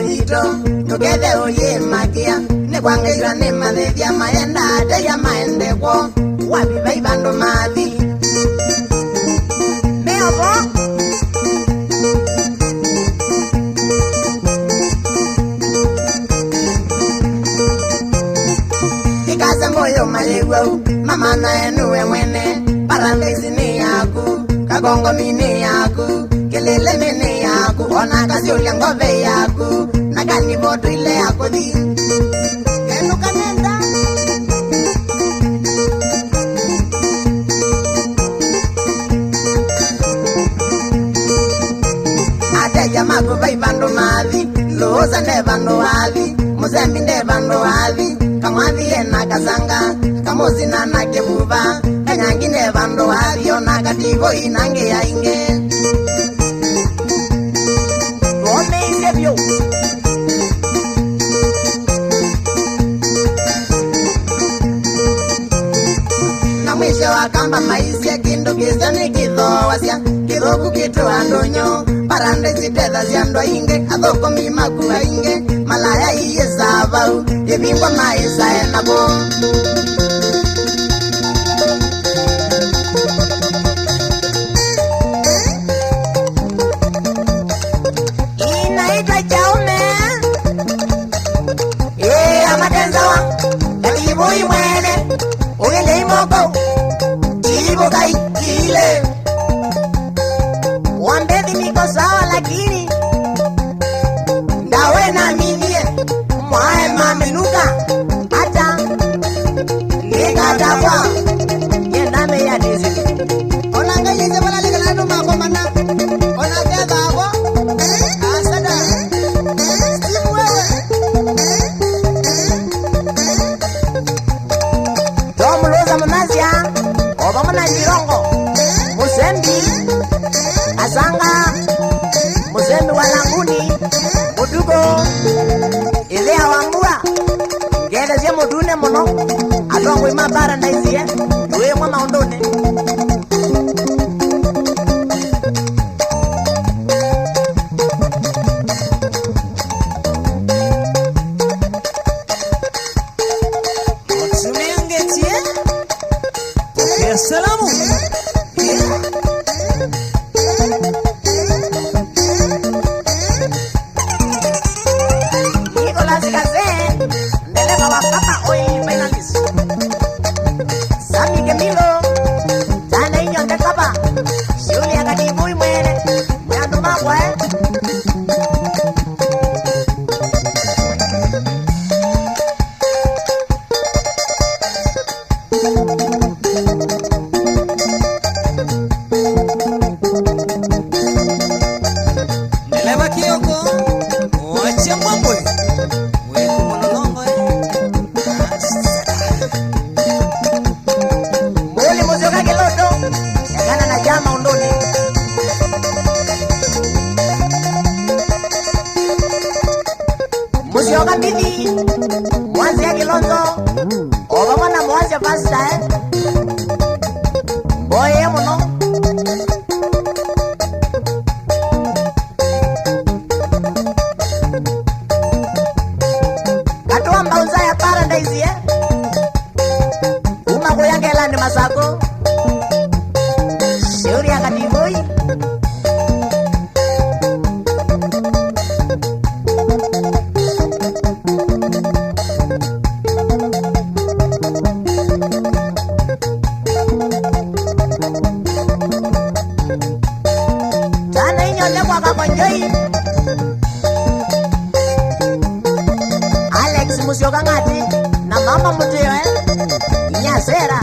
yito tugede oye magia ne kwangeira ne mathethia maenda ate ya maende kwa wabi bai bando mathi meobo ikaza moyo malewa mama na enuwe mwene parandesi ni yaku kagongo mini yaku kelele mini yaku ona kasi uliangove yaku nakani bodo ile yako di enu kanenda ate jamaku bai bando mathi loza ne bando wathi muzembi ne bando wathi kamwathi ena kasanga kamuzina na kebuba kanyangi ne bando wathi ona kativo inange ya inge Yo. Na mwisho wakamba maisha kindu kizani kithowasia kithoku kitu andonyo parande zitetha ziandwa inge athoko mimakuwa inge malaya iye savau yevingwa maisa enabo Muy muere, oye le moco, chivo caile. Wambe di mi cosa lakini, dawe na mimi, mwae mamenuka, ata, nika dawa, yenda me ya dizi. Ona ngalize wala legalano makomana, ona keda hapo, asada, simu wewe. Muluza munazia oba muna jirongo muzembi asanga muzembi walanguni mudugo ile awambua gele zia mudune mono atongo imabara ndaizie uwe mwa maondone Salamu Nicolas Cazé Ndeleva wakapa oil finalist Sami Kemilo Tana inyo ndekaba Shuli akadibu imwene Mwandu mabwa Ndeleva kioko Wache mwambwe Weku monolongo Mwuli muzioka kiloto Yakana na jama undoni Muzioka mbili Mwanzi ya kilonzo Oba mwana mwanzi ya pasta Boye muno Katuwa mbaunza ya paradise Uma kuyangela ni masako Shuri ya kativoi Tana inyo lekwa kakonjoi Alex Musioka ngati na mama mutio Nyasera